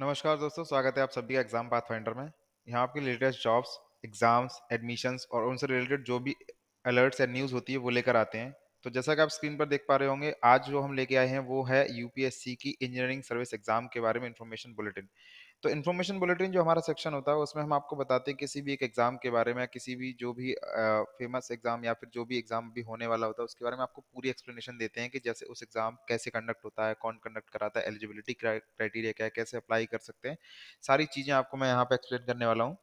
नमस्कार दोस्तों, स्वागत है आप सभी का एग्जाम पाथ फाइंडर में। यहाँ आपके लेटेस्ट जॉब्स, एग्जाम्स, एडमिशन्स और उनसे रिलेटेड जो भी अलर्ट्स या न्यूज़ होती है वो लेकर आते हैं। तो जैसा कि आप स्क्रीन पर देख पा रहे होंगे, आज जो हम लेके आए हैं वो है यूपीएससी की इंजीनियरिंग सर्विस एग्जाम के बारे में इंफॉर्मेशन बुलेटिन। तो इन्फॉर्मेशन बुलेटिन जो हमारा सेक्शन होता है उसमें हम आपको बताते हैं किसी भी एक एग्जाम के बारे में, किसी भी जो भी फेमस एग्जाम या फिर जो भी एग्जाम भी होने वाला होता है उसके बारे में आपको पूरी एक्सप्लेनेशन देते हैं कि जैसे उस एग्जाम कैसे कंडक्ट होता है, कौन कंडक्ट कराता है, एलिजिबिलिटी क्राइटेरिया क्या है, कैसे अप्लाई कर सकते हैं। सारी चीजें आपको मैं यहाँ पे एक्सप्लेन करने वाला हूँ।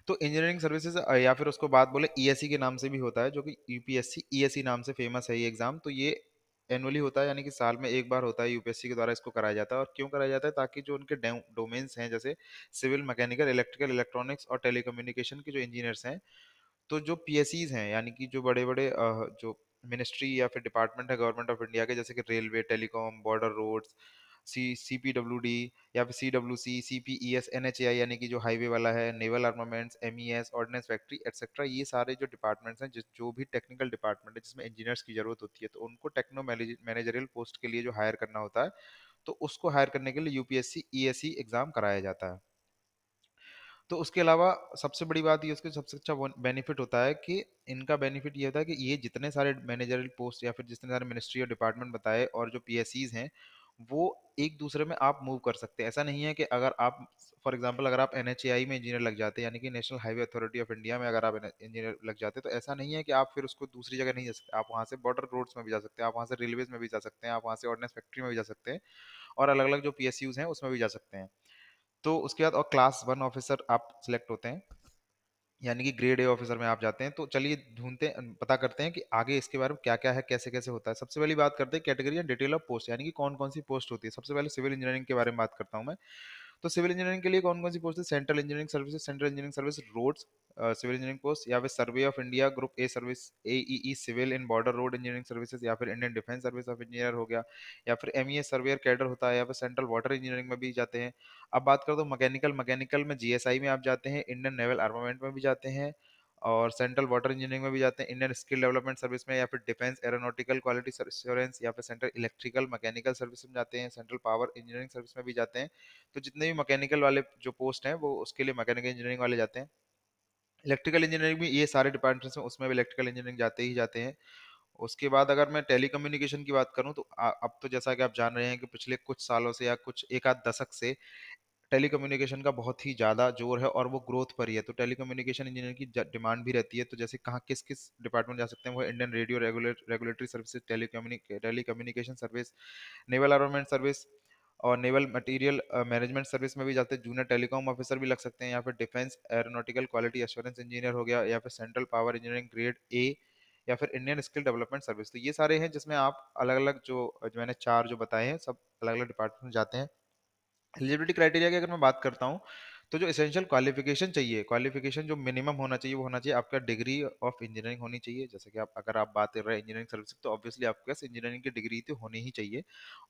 तो इंजीनियरिंग सर्विसेज या फिर उसको बात बोले ईएससी के नाम से भी होता है, जो कि यूपीएससी ईएससी नाम से फेमस है ये एग्जाम। तो ये एनुअली होता है, यानी कि साल में एक बार होता है, यूपीएससी के द्वारा इसको कराया जाता है। और क्यों कराया जाता है? ताकि जो उनके डोमेन्स हैं, जैसे सिविल, मैकेनिकल, इलेक्ट्रिकल, इलेक्ट्रॉनिक्स और टेलीकम्युनिकेशन के जो इंजीनियर्स हैं, तो जो पीएसईज हैं, यानी कि जो बड़े बड़े जो मिनिस्ट्री या फिर डिपार्टमेंट है गवर्नमेंट ऑफ इंडिया के, जैसे कि railway, telecom, border roads, CPWD या फिर सीडब्ल्यूसी, सीपीईएस, एनएचएआई यानी कि जो हाईवे वाला है, naval armaments, MES, ordnance factory etcetera, ये सारे जो डिपार्टमेंट्स हैं, जिस जो भी टेक्निकल डिपार्टमेंट है जिसमें इंजीनियर्स की जरूरत होती है, तो उनको टेक्नो मैनेजरियल पोस्ट के लिए जो हायर करना होता है, तो उसको हायर करने के लिए यूपीएससी ईएससी एग्जाम कराया जाता है। तो उसके अलावा सबसे बड़ी बात ये, उसके सबसे अच्छा बेनिफिट होता है कि इनका बेनिफिट ये होता है कि ये जितने सारे मैनेजरियल पोस्ट या फिर जितने सारे मिनिस्ट्री और डिपार्टमेंट बताए और जो पीएससीज हैं, वो एक दूसरे में आप मूव कर सकते हैं। ऐसा नहीं है कि अगर आप फॉर एग्जांपल अगर आप एनएचएआई में इंजीनियर लग जाते हैं, यानी कि national highway authority of India में अगर आप इंजीनियर लग जाते हैं, तो ऐसा नहीं है कि आप फिर उसको दूसरी जगह नहीं जा सकते। आप वहाँ से बॉर्डर रोड्स में भी जा सकते हैं, आप वहाँ से रेलवेज में भी जा सकते हैं, आप वहाँ से ऑर्डिनेंस फैक्ट्री में भी जा सकते हैं, और अलग अलग जो पीएसयूज हैं उसमें भी जा सकते हैं। तो उसके बाद और क्लास वन ऑफिसर आप सिलेक्ट होते हैं, यानी कि ग्रेड ए ऑफिसर में आप जाते हैं। तो चलिए ढूंढते पता करते हैं कि आगे इसके बारे में क्या क्या है, कैसे कैसे होता है। सबसे पहली बात करते हैं category and detail of post, यानी कि कौन कौन सी पोस्ट होती है। सबसे पहले सिविल इंजीनियरिंग के बारे में बात करता हूँ मैं। तो सिविल इंजीनियरिंग के लिए कौन कौन सी पोस्ट है? Central engineering services, central engineering service roads, civil engineering post, या फिर survey of India group A service, AEE civil in border road engineering services, या फिर Indian defence service of engineer हो गया, या फिर एमईए सर्वेयर कैडर होता है, या फिर सेंट्रल वाटर इंजीनियरिंग में भी जाते हैं। अब बात कर दो मैकेनिकल, मैकेनिकल में जीएसआई में आप जाते हैं, इंडियन नेवल आर्मामेंट में भी जाते हैं, और सेंट्रल वाटर इंजीनियरिंग में भी जाते हैं, इंडियन स्किल डेवलपमेंट सर्विस में, या फिर डिफेंस एरोनॉटिकल क्वालिटी एश्योरेंस, या फिर सेंट्रल इलेक्ट्रिकल मैकेनिकल सर्विस में जाते हैं, सेंट्रल पावर इंजीनियरिंग सर्विस में भी जाते हैं। तो जितने भी मैकेनिकल वाले जो पोस्ट हैं वो उसके लिए मैकेनिकल इंजीनियरिंग वाले जाते हैं। इलेक्ट्रिकल इंजीनियरिंग भी ये सारे डिपार्टमेंट्स हैं, उसमें भी इलेक्ट्रिकल इंजीनियरिंग जाते ही जाते हैं। उसके बाद अगर मैं टेलीकम्युनिकेशन की बात करूं, तो अब तो जैसा कि आप जान रहे हैं कि पिछले कुछ सालों से या कुछ एक आध दशक से टेलीकम्युनिकेशन का बहुत ही ज़्यादा जोर है और वो ग्रोथ पर ही है। तो टेलीकम्युनिकेशन इंजीनियर की डिमांड भी रहती है। तो जैसे कहाँ किस किस डिपार्टमेंट जा सकते हैं, वो Indian radio regulatory services, telecommunication service, naval armament service और नेवल मटेरियल मैनेजमेंट सर्विस में भी जाते हैं। जूनियर टेलीकॉम ऑफिसर भी लग सकते हैं, या फिर defence aeronautical quality assurance engineer हो गया, या फिर central power engineering grade A, या फिर इंडियन स्किल डेवलपमेंट सर्विस। तो ये सारे हैं जिसमें आप अलग अलग जो मैंने चार जो बताए हैं, सब अलग अलग डिपार्टमेंट जाते हैं। एलिजिबिलिटी क्राइटेरिया की अगर मैं बात करता हूँ, तो जो एसेंशियल क्वालिफिकेशन चाहिए, क्वालिफिकेशन जो मिनिमम होना चाहिए वो होना चाहिए आपका डिग्री ऑफ इंजीनियरिंग होनी चाहिए। जैसे कि आप अगर आप बात कर रहे हैं इंजीनियरिंग सर्विस, तो ऑब्वियसली आपके पास इंजीनियरिंग की डिग्री तो होनी ही चाहिए।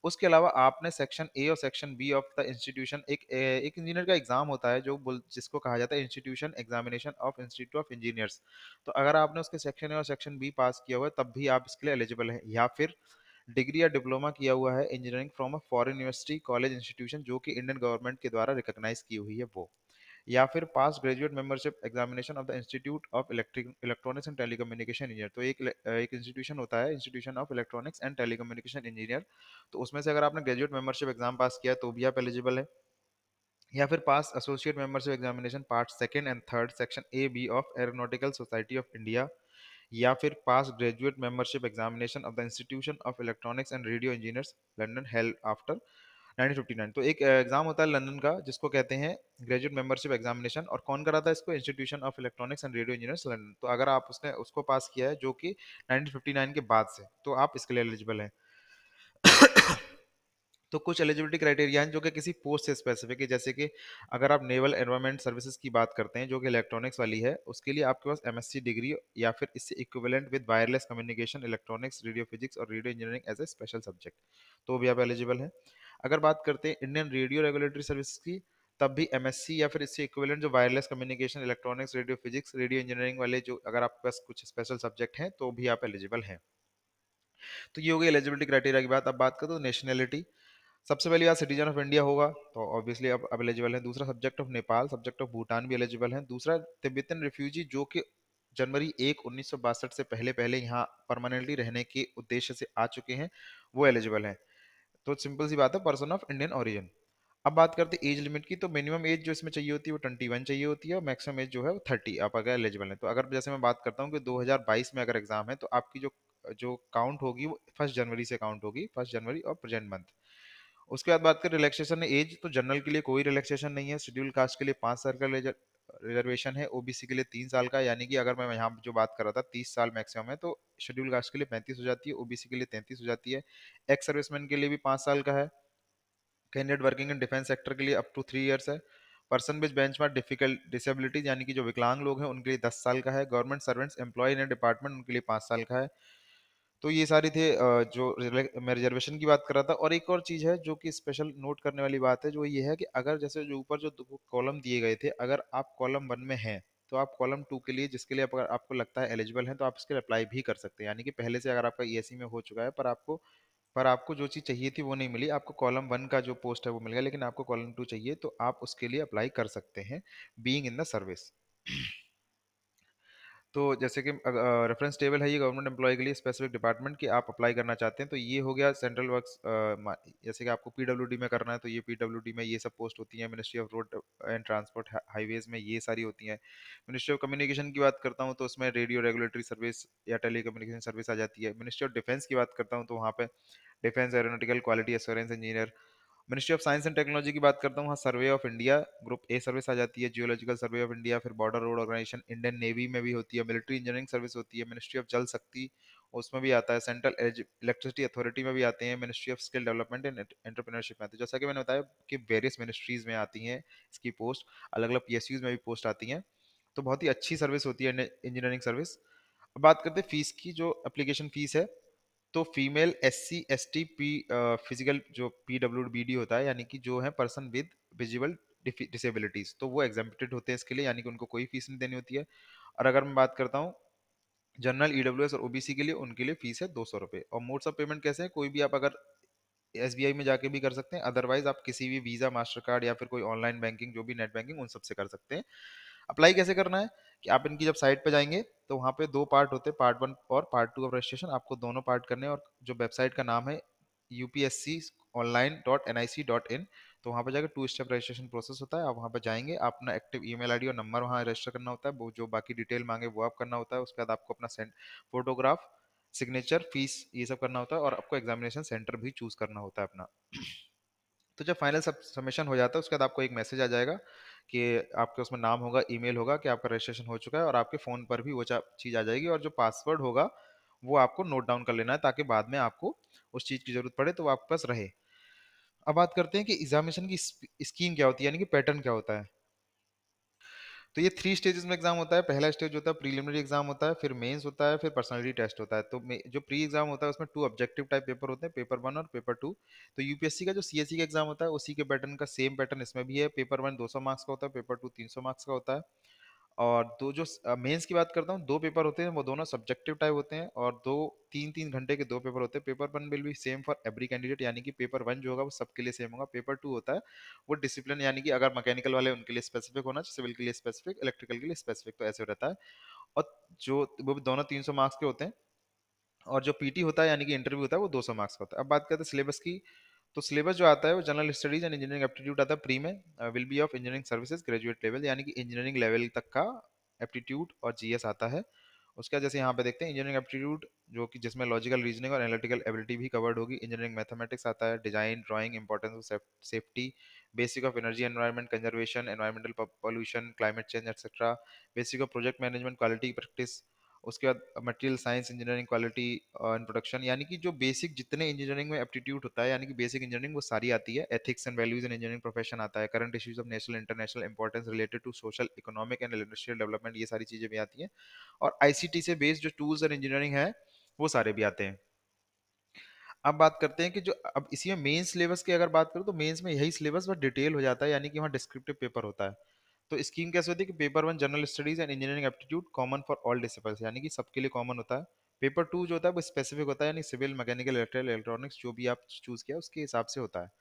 उसके अलावा आपने सेक्शन ए और section B of the institution, एक इंजीनियर का एग्जाम होता है जिसको कहा जाता है institution examination of institute of engineers. तो अगर आपने उसके सेक्शन ए और सेक्शन बी पास किया हुआ है तब भी आप इसके लिए एलिजिबल हैं। या फिर डिग्री या डिप्लोमा किया हुआ है engineering from a foreign university, college, institution जो कि इंडियन गवर्नमेंट के द्वारा रिकॉग्नाइज की हुई है वो। या फिर pass graduate membership examination of the institute of electronics and telecommunication engineer. तो एक इंस्टीट्यूशन होता है, institution of electronics and telecommunication engineer. तो उसमें से अगर आपने ग्रेजुएट मेंबरशिप एग्जाम पास किया है तो भी आप एलिजिबल है। या फिर pass associate membership examination part second and third section A B of aeronautical society of India. या फिर pass graduate membership examination of the institution of electronics and radio engineers London held after 1959। तो एक exam होता है London का जिसको कहते हैं ग्रेजुएट मेंबरशिप एग्जामिनेशन, और कौन कराता है इसको? Institution of electronics and radio engineers London. तो अगर आप उसने उसको पास किया है जो कि 1959 के बाद से, तो आप इसके लिए एलिजिबल हैं। तो कुछ एलिजिबिलिटी क्राइटेरिया हैं जो कि किसी पोस्ट से स्पेसिफिक है। जैसे कि अगर आप नेवल एनवायरमेंट सर्विसेज की बात करते हैं जो कि इलेक्ट्रॉनिक्स वाली है, उसके लिए आपके पास एमएससी डिग्री या फिर इससे equivalent with wireless communication, electronics, radio physics और radio engineering as a special subject, तो भी आप एलिजिबल हैं। अगर बात करते हैं इंडियन रेडियो रेगुलेटरी सर्विस की, तब भी एमएससी या फिर इससे इक्विवेलेंट जो wireless communication, electronics, radio physics, radio engineering वाले जो अगर आपके पास कुछ स्पेशल सब्जेक्ट हैं तो भी आप एलिजिबल हैं। तो ये हो गई एलिजिबिलिटी क्राइटेरिया की बात। अब बात करो नेशनैलिटी। सबसे पहली बात सिटीजन ऑफ इंडिया होगा, तो ऑब्वियसली अब एलिजिबल है। दूसरा subject of Nepal, subject of Bhutan भी एलिजिबल है। दूसरा तिब्बतन रिफ्यूजी जो कि जनवरी 1 1962 से पहले पहले यहाँ परमानेंटली रहने के उद्देश्य से आ चुके हैं, वो एलिजिबल है। तो सिंपल सी बात है, पर्सन ऑफ इंडियन ओरिजिन। अब बात करते हैं एज लिमिट की, तो मिनिमम एज जो इसमें चाहिए होती है वो 21 चाहिए होती है, और मैक्सिमम एज जो है वो 30 आप अगर एलिजिबल है। तो अगर जैसे मैं बात करता हूँ कि 2022 में अगर एग्जाम है, तो आपकी जो जो काउंट होगी वो 1 जनवरी से काउंट होगी, 1 जनवरी और प्रेजेंट मंथ। उसके बाद बात करें रिलैक्सेशन एज, तो जनरल के लिए कोई रिलैक्सेशन नहीं है। शेड्यूल कास्ट के लिए 5 साल का रिजर्वेशन है, ओबीसी के लिए 3 साल का, यानी कि अगर मैं यहाँ जो बात कर रहा था 30 साल मैक्सिमम है, तो शेड्यूल कास्ट के लिए 35 हो जाती है, ओबीसी के लिए 33 हो जाती है। एक्स सर्विसमैन के लिए भी 5 साल का है। Candidate working in defence sector के लिए अप टू 3 ईयर्स है। Person with benchmark difficult disabilities, यानी कि जो विकलांग लोग हैं उनके लिए 10 साल का है। Government servants employ in department उनके लिए 5 साल का है। तो ये सारी थे जो मैं रिजर्वेशन की बात कर रहा था। और एक और चीज़ है जो कि स्पेशल नोट करने वाली बात है, जो ये है कि अगर जैसे जो ऊपर जो कॉलम दिए गए थे, अगर आप कॉलम 1 में हैं, तो आप कॉलम 2 के लिए, जिसके लिए अगर आपको लगता है एलिजिबल है, तो आप इसके लिए अप्लाई भी कर सकते हैं। यानी कि पहले से अगर आपका ईएससी में हो चुका है, पर आपको जो चीज़ चाहिए थी वो नहीं मिली, आपको कॉलम 1 का जो पोस्ट है वो मिल गया, लेकिन आपको कॉलम 2 चाहिए, तो आप उसके लिए अप्लाई कर सकते हैं, बीइंग इन द सर्विस। तो जैसे कि रेफरेंस टेबल है ये गवर्नमेंट एम्प्लॉय के लिए स्पेसिफिक डिपार्टमेंट की आप अप्लाई करना चाहते हैं, तो ये हो गया सेंट्रल वर्क्स। जैसे कि आपको पीडब्ल्यूडी में करना है, तो ये पीडब्ल्यूडी में ये सब पोस्ट होती है। Ministry of road and transport highways में ये सारी होती हैं। मिनिस्ट्री ऑफ कम्युनिकेशन की बात करता हूँ, तो उसमें रेडियो रेगुलेटरी सर्विस या टेली कम्युनिकेशन सर्विस आ जाती है। मिनिस्ट्री ऑफ डिफेंस की बात करता हूँ, तो वहाँ पे defence aeronautical quality assurance engineer. Ministry of science and technology की बात करता हूँ, हाँ survey of India group A service आ जाती है। जियोलॉजिकल सर्वे ऑफ इंडिया, फिर border road organisation, Indian navy में भी होती है। मिलिट्री इंजीनियरिंग सर्विस होती है। मिनिस्ट्री ऑफ जल शक्ति, उसमें भी आता है। सेंट्रल इलेक्ट्रिसिटी अथॉरिटी में भी आते हैं। Ministry of skill development and entrepreneurship में आते हैं। जैसा कि मैंने बताया कि वेरियस मिनिस्ट्रीज में आती हैं इसकी पोस्ट, अलग अलग पीएसयूज में भी पोस्ट आती हैं। तो बहुत ही अच्छी सर्विस होती है इंजीनियरिंग सर्विस। अब बात करते हैं फीस की, जो एप्लीकेशन फीस है, तो female SC ST P physical जो PWBD होता है, यानी कि जो है पर्सन विद विजिबल डिसेबिलिटीज, तो वो एग्जेम्प्टेड होते हैं इसके लिए, यानी कि उनको कोई फीस नहीं देनी होती है। और अगर मैं बात करता हूँ जनरल EWS और ओबीसी के लिए, उनके लिए फीस है 200 रुपये। और मोड्स ऑफ पेमेंट कैसे हैं, कोई भी आप अगर एसबीआई में जाके भी कर सकते हैं, अदरवाइज आप किसी भी वीजा मास्टर कार्ड या फिर कोई ऑनलाइन बैंकिंग जो भी नेट बैंकिंग उन सबसे कर सकते हैं। अप्लाई कैसे करना है, कि आप इनकी जब साइट पे जाएंगे, तो वहाँ पे 2 पार्ट होते हैं, पार्ट 1 और पार्ट 2 ऑफ रजिस्ट्रेशन। आपको दोनों पार्ट करने हैं, और जो वेबसाइट का नाम है upsconline.nic.in, तो वहाँ पे जाकर 2 स्टेप रजिस्ट्रेशन प्रोसेस होता है। आप वहाँ पे जाएंगे, आप अपना एक्टिव ईमेल आईडी और नंबर वहाँ रजिस्टर करना होता है, वो जो बाकी डिटेल मांगे वो आप करना होता है। उसके बाद आपको अपना सेंड फोटोग्राफ, सिग्नेचर, फीस, ये सब करना होता है, और आपको एग्जामिनेशन सेंटर भी चूज करना होता है अपना। तो जब फाइनल सब सबमिशन हो जाता है, उसके बाद आपको एक मैसेज आ जाएगा कि आपके उसमें नाम होगा, ईमेल होगा कि आपका रजिस्ट्रेशन हो चुका है, और आपके फ़ोन पर भी वो चीज़ आ जाएगी, और जो पासवर्ड होगा वो आपको नोट डाउन कर लेना है, ताकि बाद में आपको उस चीज़ की ज़रूरत पड़े तो वो आपके पास रहे। अब बात करते हैं कि एग्जामिनेशन की स्कीम क्या होती है, यानी कि पैटर्न क्या होता है। तो ये 3 स्टेजेस में एग्जाम होता है। पहला स्टेज होता है प्रीलिमिनरी एग्जाम होता है, फिर मेंस होता है, फिर पर्सनालिटी टेस्ट होता है। तो जो प्री एग्जाम होता है उसमें 2 ऑब्जेक्टिव टाइप पेपर होते हैं, पेपर 1 और पेपर 2। तो यूपीएससी का जो सीएससी का एग्जाम होता है उसी के पैटर्न का सेम पैटर्न इसमें भी है। पेपर 1 200 मार्क्स का होता है, पेपर 2 300 मार्क्स का होता है। और दो जो मेंस की बात करता हूँ, 2 पेपर होते हैं, वो दोनों सब्जेक्टिव टाइप होते हैं, और दो 3 3 घंटे के 2 पेपर होते हैं। Paper 1 will be same for every candidate, यानी कि पेपर 1 जो होगा वो सबके लिए सेम होगा। पेपर 2 होता है वो डिसिप्लिन, यानी कि अगर मैकेनिकल वाले उनके लिए स्पेसिफिक होना चाहिए, सिविल के लिए स्पेसिफिक, इलेक्ट्रिकल के लिए स्पेसिफिक, तो ऐसे रहता है। और जो वो भी दोनों 300 मार्क्स के होते हैं। और जो पीटी होता है, यानी कि इंटरव्यू होता है, वो 200 मार्क्स का होता है। अब बात करते हैं सिलेबस की, तो सिलेबस जो आता है वो general studies and engineering aptitude आता है प्री में। Will be of engineering services graduate level, यानी कि इंजीनियरिंग लेवल तक का एप्टीट्यूड और जीएस आता है। उसके बाद जैसे यहाँ पे देखते हैं इंजीनियरिंग एप्टीट्यूड, जो कि जिसमें लॉजिकल रीजनिंग और एनालिटिकल एबिलिटी भी कवर्ड होगी। इंजीनियरिंग मैथमेटिक्स आता है, design drawing, importance of safety, basic of energy environment conservation, environmental pollution, climate change etcetera, basic of project management, quality practice. उसके बाद material science engineering, quality and production, यानी कि जो basic जितने engineering में aptitude होता है, यानी कि बेसिक इंजीनियरिंग वो सारी आती है। Ethics and values in engineering profession आता है। Current issues of national international importance related to social economic and industrial development, ये सारी चीजें भी आती हैं। और आईसीटी से बेस्ड जो टूल्स और इंजीनियरिंग है वो सारे भी आते हैं। अब बात करते हैं कि जो अब इसी में मेन सिलेबस की अगर बात करूँ, तो मेंस में यही सिलेबस बस डिटेल हो जाता है, यानी कि वहाँ डिस्क्रिप्टिव पेपर होता है। तो स्कीम कैसे होती है कि paper 1 general studies and engineering aptitude common for all disciplines, यानी कि सबके लिए कॉमन होता है। पेपर 2 जो होता है वो स्पेसिफिक होता है, यानी सिविल, मैकेनिकल, इलेक्ट्रिकल, इलेक्ट्रॉनिक्स जो भी आप चूज किया उसके हिसाब से होता है।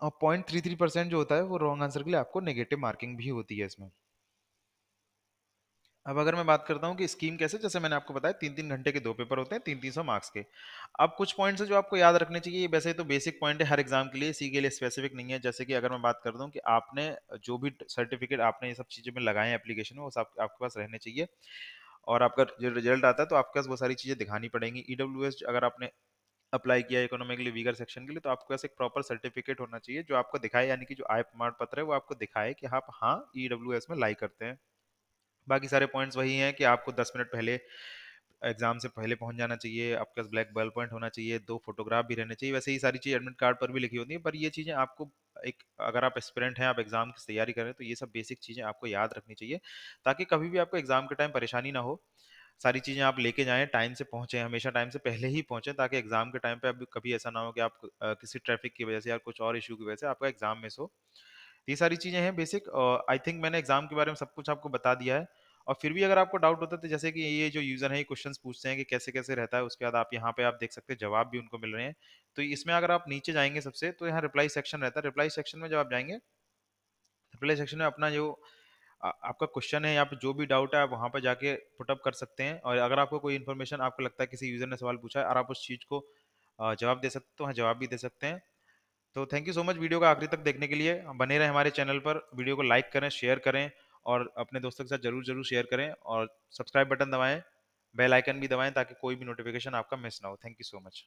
और 0.33% जो होता है वो रॉन्ग आंसर के लिए आपको नेगेटिव मार्किंग भी होती है इसमें। अब अगर मैं बात करता हूँ कि स्कीम कैसे, जैसे मैंने आपको बताया 3-3 घंटे के 2 पेपर होते हैं, 300-300 मार्क्स के। अब कुछ पॉइंट्स है जो आपको याद रखने चाहिए, वैसे तो बेसिक पॉइंट है हर एग्जाम के लिए, इसी के लिए स्पेसिफिक नहीं है। जैसे कि अगर मैं बात करता हूँ कि आपने जो भी सर्टिफिकेट आपने ये सब चीज़ें में लगाए हैं एप्लीकेशन में, वो सब आपके पास रहने चाहिए। और आपका जो रिजल्ट आता है तो आपके पास वो सारी चीज़ें दिखानी पड़ेंगी। ईडब्ल्यूएस अगर आपने अप्लाई किया इकोनॉमिकली वीकर सेक्शन के लिए, तो आपके पास एक प्रॉपर सर्टिफिकेट होना चाहिए जो आपको दिखाए, यानी कि जो आय प्रमाण पत्र है वो आपको दिखाए कि आप हाँ ईडब्ल्यूएस में लाई करते हैं। बाकी सारे पॉइंट्स वही हैं कि आपको 10 मिनट पहले एग्जाम से पहले पहुंच जाना चाहिए, आपके पास ब्लैक बॉल पॉइंट होना चाहिए, 2 फोटोग्राफ भी रहने चाहिए। वैसे ही सारी चीज़ एडमिट कार्ड पर भी लिखी होती है, पर ये चीज़ें आपको एक, अगर आप एस्पिरेंट हैं, आप एग्जाम की तैयारी कर रहे हैं, तो ये सब बेसिक चीज़ें आपको याद रखनी चाहिए, ताकि कभी भी आपको एग्जाम के टाइम परेशानी ना हो। सारी चीज़ें आप लेके जाएं, टाइम से पहुंचे, हमेशा टाइम से पहले ही पहुंचे, ताकि एग्जाम के टाइम पे अब कभी ऐसा ना हो कि आप किसी ट्रैफिक की वजह से या कुछ और इशू की वजह से आपका एग्जाम मिस हो। ये सारी चीज़ें हैं बेसिक। आई थिंक मैंने एग्जाम के बारे में सब कुछ आपको बता दिया है। और फिर भी अगर आपको डाउट होता है, तो जैसे कि ये जो यूज़र है ये क्वेश्चंस पूछते हैं कि कैसे कैसे रहता है, उसके बाद आप यहाँ पे आप देख सकते हैं जवाब भी उनको मिल रहे हैं। तो इसमें अगर आप नीचे जाएंगे सबसे, तो यहाँ रिप्लाई सेक्शन रहता है। रिप्लाई सेक्शन में जब आप जाएंगे, रिप्लाई सेक्शन में अपना जो आपका क्वेश्चन है या फिर जो भी डाउट है, आप वहाँ पर जाके पुटअप कर सकते हैं। और अगर आपको कोई इन्फॉर्मेशन आपको लगता है किसी यूज़र ने सवाल पूछा है और आप उस चीज़ को जवाब दे सकते, तो हाँ जवाब भी दे सकते हैं। तो thank you so much video को आखिरी तक देखने के लिए। बने रहें हमारे चैनल पर, वीडियो को लाइक करें, शेयर करें और अपने दोस्तों के साथ जरूर जरूर शेयर करें, और सब्सक्राइब बटन दबाएं, बेल आइकन भी दबाएं, ताकि कोई भी नोटिफिकेशन आपका मिस ना हो। Thank you so much.